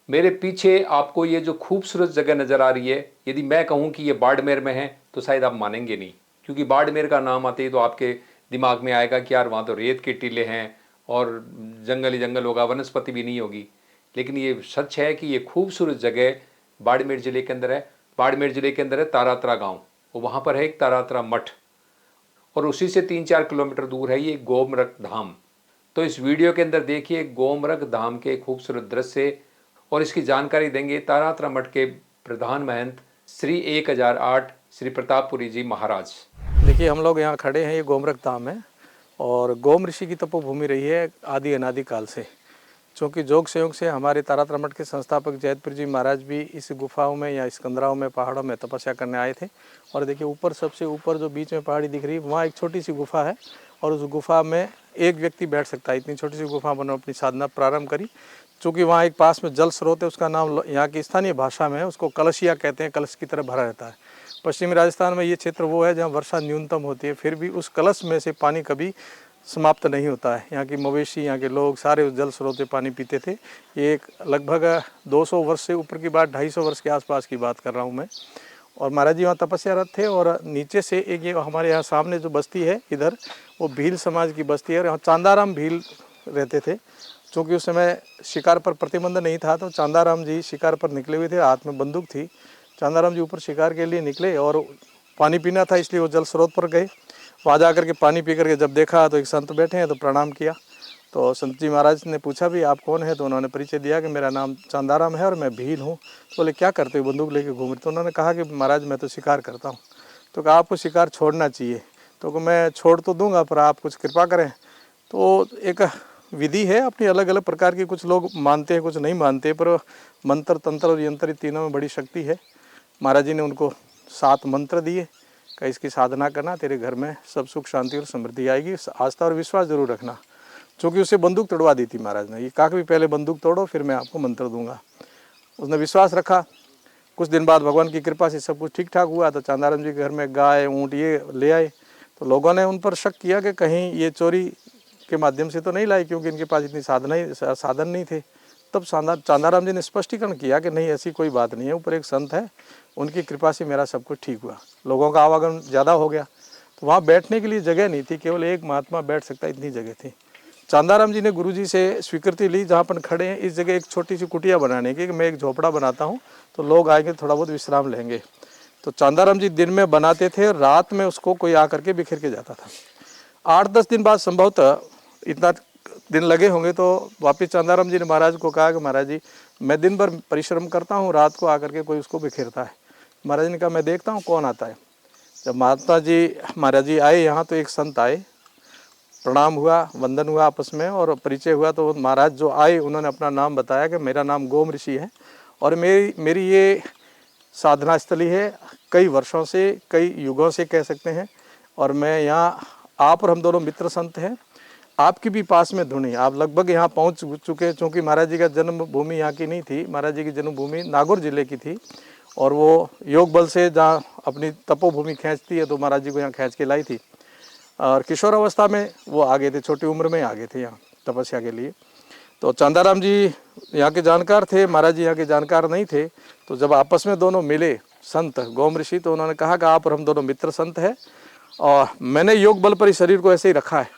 मेरे पीछे आपको ये जो खूबसूरत जगह नज़र आ रही है, यदि मैं कहूँ कि ये बाड़मेर में है तो शायद आप मानेंगे नहीं, क्योंकि बाड़मेर का नाम आते ही तो आपके दिमाग में आएगा कि यार वहाँ तो रेत के टीले हैं और जंगल ही जंगल होगा, वनस्पति भी नहीं होगी। लेकिन ये सच है कि ये खूबसूरत जगह बाड़मेर ज़िले के अंदर है। बाड़मेर ज़िले के अंदर है तारात्रा गाँव, और वहाँ पर है एक तारात्रा मठ, और उसी से 3-4 किलोमीटर दूर है ये गोमरक धाम। तो इस वीडियो के अंदर देखिए गोमरक धाम के खूबसूरत दृश्य, और इसकी जानकारी देंगे तारात्रा मठ के प्रधान महंत श्री 1008 श्री प्रतापपुरी जी महाराज। देखिए, हम लोग यहाँ खड़े हैं, ये गोमरक धाम है और गोम ऋषि की तपोभूमि रही है आदि अनादि काल से। चूँकि जोग संयोग से हमारे तारात्रा मठ के संस्थापक जैतपुर जी महाराज भी इस गुफाओं में या इस कंदराओं में पहाड़ों में तपस्या करने आए थे। और देखिए ऊपर, सबसे ऊपर जो बीच में पहाड़ी दिख रही है, वहाँ एक छोटी सी गुफा है और उस गुफा में एक व्यक्ति बैठ सकता है। इतनी छोटी सी गुफा में अपनी साधना प्रारंभ करी। चूँकि वहाँ एक पास में जल स्रोत है, उसका नाम यहाँ की स्थानीय भाषा में है, उसको कलशिया कहते हैं, कलश की तरह भरा रहता है। पश्चिमी राजस्थान में ये क्षेत्र वो है जहाँ वर्षा न्यूनतम होती है, फिर भी उस कलश में से पानी कभी समाप्त नहीं होता है। यहाँ की मवेशी, यहाँ के लोग सारे उस जल स्रोत से पानी पीते थे। ये एक लगभग 200 वर्ष से ऊपर की बात, 250 वर्ष के आसपास की बात कर रहा हूँ मैं। और महाराज जी वहाँ तपस्यारत थे और नीचे से एक ये हमारे यहाँ सामने जो बस्ती है इधर, वो भील समाज की बस्ती है और यहाँ चांदाराम भील रहते थे। चूँकि उस समय शिकार पर प्रतिबंध नहीं था तो चांदाराम जी शिकार पर निकले हुए थे, हाथ में बंदूक थी। चांदाराम जी ऊपर शिकार के लिए निकले और पानी पीना था, इसलिए वो जल स्रोत पर गए। वहाँ जा करके पानी पी करके जब देखा तो एक संत बैठे हैं, तो प्रणाम किया। तो संत जी महाराज ने पूछा भी आप कौन है, तो उन्होंने परिचय दिया कि मेरा नाम चांदाराम है और मैं भील हूँ। तो बोले क्या करते हो, बंदूक लेके घूम रहे? तो उन्होंने कहा कि महाराज मैं तो शिकार करता हूँ। तो कहा आपको शिकार छोड़ना चाहिए। तो मैं छोड़ तो दूंगा पर आप कुछ कृपा करें। तो एक विधि है अपनी अलग अलग प्रकार की, कुछ लोग मानते हैं कुछ नहीं मानते, पर मंत्र तंत्र और यंत्र तीनों में बड़ी शक्ति है। महाराज जी ने उनको 7 मंत्र दिए कि इसकी साधना करना, तेरे घर में सब सुख शांति और समृद्धि आएगी, आस्था और विश्वास जरूर रखना। चूँकि उसे बंदूक तोड़वा दी थी महाराज ने, ये कहा कि पहले बंदूक तोड़ो फिर मैं आपको मंत्र दूंगा। उसने विश्वास रखा। कुछ दिन बाद भगवान की कृपा से सब कुछ ठीक ठाक हुआ। तो चांदाराम जी के घर में गाय ऊँट ये ले आए। तो लोगों ने उन पर शक किया कि कहीं ये चोरी के माध्यम से तो नहीं लाई, क्योंकि इनके पास इतनी साधन नहीं थे। तब चांदाराम जी ने स्पष्टीकरण किया कि नहीं, ऐसी कोई बात नहीं है, ऊपर एक संत है, उनकी कृपा से मेरा सब कुछ ठीक हुआ। लोगों का आवागमन ज़्यादा हो गया तो वहाँ बैठने के लिए जगह नहीं थी, केवल एक महात्मा बैठ सकता, इतनी जगह थी। चांदाराम जी ने गुरुजी से स्वीकृति ली, जहाँ पर खड़े हैं इस जगह एक छोटी सी कुटिया बनाने की, कि मैं एक झोपड़ा बनाता हूँ तो लोग आएंगे थोड़ा बहुत विश्राम लेंगे। तो चांदाराम जी दिन में बनाते थे, रात में उसको कोई आकर के बिखेर के जाता था। 8-10 दिन बाद संभवतः इतना दिन लगे होंगे तो वापिस चांदाराम जी ने महाराज को कहा कि महाराज जी मैं दिन भर परिश्रम करता हूँ, रात को आकर के कोई उसको बिखेरता है। महाराज ने कहा मैं देखता हूँ कौन आता है। जब महाराज जी आए यहाँ तो एक संत आए, प्रणाम हुआ, वंदन हुआ आपस में और परिचय हुआ। तो महाराज जो आए उन्होंने अपना नाम बताया कि मेरा नाम गोम ऋषि है और मेरी ये साधना स्थली है, कई वर्षों से, कई युगों से कह सकते हैं। और मैं यहाँ, आप और हम दोनों मित्र संत हैं, आपकी भी पास में धुनी, आप लगभग यहाँ पहुँच चुके। चूँकि महाराज जी का जन्मभूमि यहाँ की नहीं थी, महाराज जी की जन्मभूमि नागौर जिले की थी और वो योग बल से जहाँ अपनी तपोभूमि खींचती है तो महाराज जी को यहाँ खींच के लाई थी। और किशोर अवस्था में वो आ गए थे, छोटी उम्र में आ गए थे यहाँ तपस्या के लिए। तो चांदाराम जी यहाँ के जानकार थे, महाराज जी यहाँ के जानकार नहीं थे। तो जब आपस में दोनों मिले संत गोम ऋषि, तो उन्होंने कहा कि आप और हम दोनों मित्र संत हैं और मैंने योग बल पर ही शरीर को ऐसे ही रखा है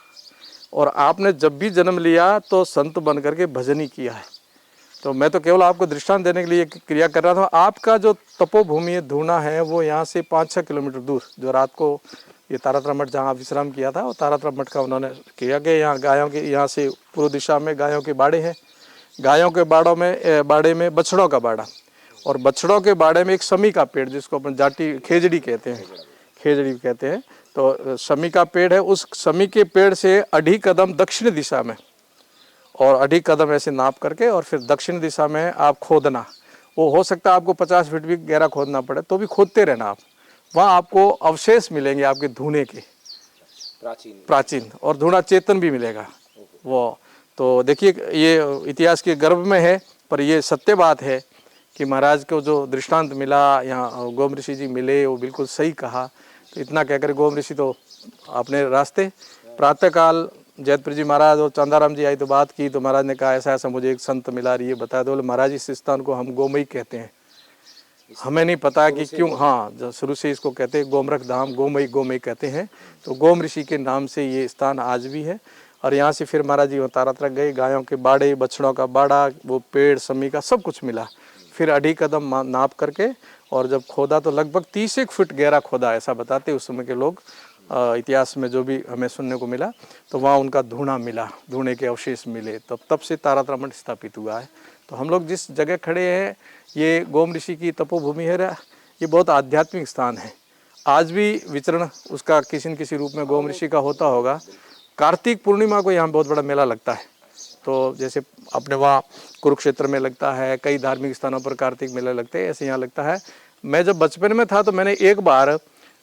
और आपने जब भी जन्म लिया तो संत बन करके भजन ही किया है। तो मैं तो केवल आपको दृष्टांत देने के लिए क्रिया कर रहा था। आपका जो तपोभूमि धूना है वो यहाँ से 5-6 किलोमीटर दूर, जो रात को ये तारात्रा मठ जहाँ विश्राम किया था, वो तारात्रा मठ का उन्होंने किया कि यहाँ गायों के, यहाँ से पूर्व दिशा में गायों के बाड़े हैं, गायों के बाड़े में बछड़ों का बाड़ा, और बछड़ों के बाड़े में एक समी का पेड़ जिसको अपन जाटी खेजड़ी कहते हैं, तो समी का पेड़ है। उस समी के पेड़ से 2.5 कदम दक्षिण दिशा में और 2.5 कदम ऐसे नाप करके और फिर दक्षिण दिशा में आप खोदना। वो हो सकता है आपको 50 फीट भी गहरा खोदना पड़े, तो भी खोदते रहना आप। वहाँ आपको अवशेष मिलेंगे आपके धूने के, प्राचीन, और धूना चेतन भी मिलेगा वो। तो देखिए ये इतिहास के गर्भ में है, पर ये सत्य बात है कि महाराज को जो दृष्टांत मिला, यहाँ गोम ऋषि जी मिले, वो बिल्कुल सही कहा। तो इतना कहकर गोम ऋषि तो अपने रास्ते, प्रातःकाल जैतपुर जी महाराज और चंदाराम जी आई तो बात की, तो महाराज ने कहा ऐसा ऐसा मुझे एक संत मिला रही है, बताया। तो बोले महाराज इस स्थान को हम गोमई कहते हैं, हमें नहीं पता कि क्यों। हाँ, शुरू से इसको कहते हैं गोमरख धाम, गोमई गोमई कहते हैं। तो गोम ऋषि के नाम से ये स्थान आज भी है। और यहाँ से फिर महाराज जी वहाँ तारातरक गए, गायों के बाड़े, बछड़ों का बाड़ा, वो पेड़ समी का सब कुछ मिला। फिर अढ़ी कदम नाप करके और जब खोदा तो लगभग 30 फुट गहरा खोदा, ऐसा बताते उस समय के लोग, इतिहास में जो भी हमें सुनने को मिला। तो वहाँ उनका धूणा मिला, धूणे के अवशेष मिले, तब से तारातरा मठ स्थापित हुआ है। तो हम लोग जिस जगह खड़े हैं ये गोम ऋषि की तपोभूमि है, ये बहुत आध्यात्मिक स्थान है। आज भी विचरण उसका किसी न किसी रूप में गोम ऋषि का होता होगा। कार्तिक पूर्णिमा को यहाँ बहुत बड़ा मेला लगता है। तो जैसे अपने वहाँ कुरुक्षेत्र में लगता है, कई धार्मिक स्थानों पर कार्तिक मेला लगते हैं, ऐसे यहाँ लगता है। मैं जब बचपन में था तो मैंने एक बार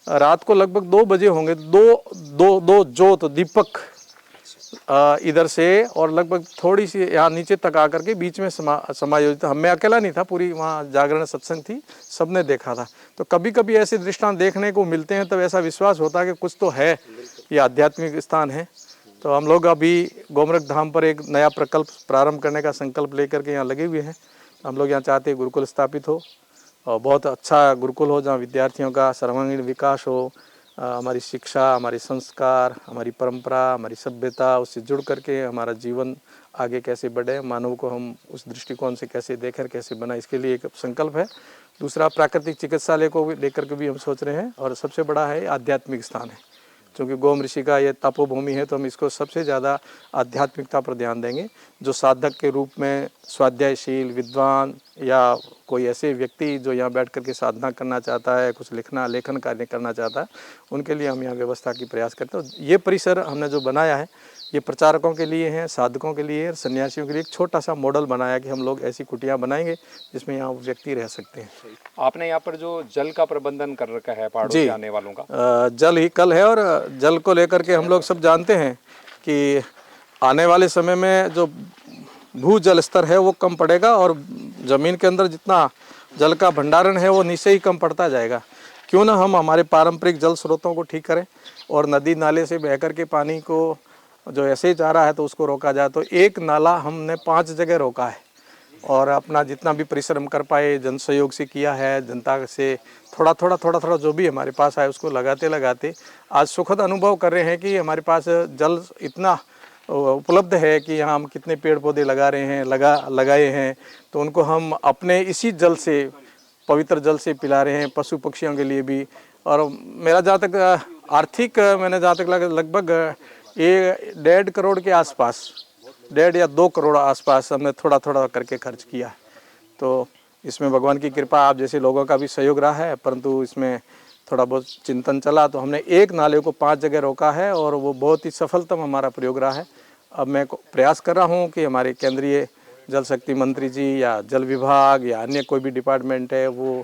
रात को लगभग 2 बजे होंगे, दो जोत दीपक इधर से और लगभग थोड़ी सी यहाँ नीचे तक आकर के बीच में समायोजित, मैं अकेला नहीं था, पूरी वहाँ जागरण सत्संग थी, सबने देखा था। तो कभी कभी ऐसे दृष्टांत देखने को मिलते हैं, तब ऐसा विश्वास होता है कि कुछ तो है, ये आध्यात्मिक स्थान है। तो हम लोग अभी गोमरख धाम पर एक नया प्रकल्प प्रारंभ करने का संकल्प लेकर के यहाँ लगे हुए हैं। हम लोग यहाँ चाहते हैं गुरुकुल स्थापित हो और बहुत अच्छा गुरुकुल हो, जहाँ विद्यार्थियों का सर्वांगीण विकास हो, हमारी शिक्षा, हमारी संस्कार, हमारी परंपरा, हमारी सभ्यता, उससे जुड़ करके हमारा जीवन आगे कैसे बढ़े, मानव को हम उस दृष्टिकोण से कैसे देखें, कैसे बनाए, इसके लिए एक संकल्प है। दूसरा, प्राकृतिक चिकित्सालय को लेकर के भी हम सोच रहे हैं। और सबसे बड़ा है आध्यात्मिक स्थान है, क्योंकि गोम ऋषि का ये तपोभूमि है, तो हम इसको सबसे ज़्यादा आध्यात्मिकता पर ध्यान देंगे। जो साधक के रूप में स्वाध्यायशील विद्वान या कोई ऐसे व्यक्ति जो यहाँ बैठ करके साधना करना चाहता है, कुछ लेखन कार्य करना चाहता है, उनके लिए हम यहाँ व्यवस्था की प्रयास करते हैं। ये परिसर हमने जो बनाया है ये प्रचारकों के लिए है, साधकों के लिए, सन्यासियों के लिए एक छोटा सा मॉडल बनाया कि हम लोग ऐसी कुटियाँ बनाएंगे जिसमें यहाँ व्यक्ति रह सकते हैं। आपने यहाँ पर जो जल का प्रबंधन कर रखा है पहाड़ों से आने वालों का, जल ही कल है। और जल को लेकर के हम लोग सब जानते हैं कि आने वाले समय में जो भू जल स्तर है वो कम पड़ेगा और ज़मीन के अंदर जितना जल का भंडारण है वो नीचे ही कम पड़ता जाएगा। क्यों ना हम हमारे पारंपरिक जल स्रोतों को ठीक करें और नदी नाले से बह कर के पानी को जो ऐसे ही जा रहा है तो उसको रोका जाए। तो एक नाला हमने 5 जगह रोका है और अपना जितना भी परिश्रम कर पाए जन सहयोग से किया है, जनता से थोड़ा जो भी हमारे पास आए उसको लगाते आज सुखद अनुभव कर रहे हैं कि हमारे पास जल इतना उपलब्ध है कि यहाँ हम कितने पेड़ पौधे लगा रहे हैं, लगाए हैं, तो उनको हम अपने इसी जल से, पवित्र जल से पिला रहे हैं, पशु पक्षियों के लिए भी। और मेरा जहाँ तक आर्थिक, मैंने जहाँ तक लगभग 1.5 करोड़ के आसपास, 1.5 या 2 करोड़ आसपास हमने थोड़ा करके खर्च किया। तो इसमें भगवान की कृपा, आप जैसे लोगों का भी सहयोग रहा है, परंतु इसमें थोड़ा बहुत चिंतन चला तो हमने एक नाले को 5 जगह रोका है और वो बहुत ही सफलतम हमारा प्रयोग रहा है। अब मैं प्रयास कर रहा हूँ कि हमारे केंद्रीय जल शक्ति मंत्री जी या जल विभाग या अन्य कोई भी डिपार्टमेंट है वो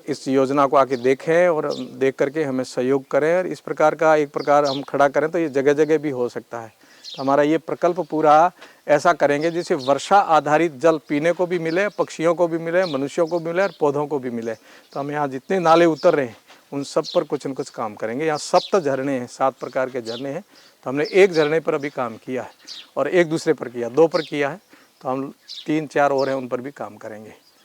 इस योजना को आके देखें और देख करके हमें सहयोग करें और इस प्रकार का एक प्रकार हम खड़ा करें तो ये जगह जगह भी हो सकता है। तो हमारा ये प्रकल्प पूरा ऐसा करेंगे जिससे वर्षा आधारित जल पीने को भी मिले, पक्षियों को भी मिले, मनुष्यों को भी मिले और पौधों को भी मिले। तो हम यहाँ जितने नाले उतर रहे हैं उन सब पर कुछ न कुछ काम करेंगे। यहाँ 7 झरने हैं, 7 प्रकार के झरने हैं। तो हमने एक झरने पर अभी काम किया है और एक दूसरे पर किया, 2 पर किया है, तो हम 3-4 और हैं उन पर भी काम करेंगे।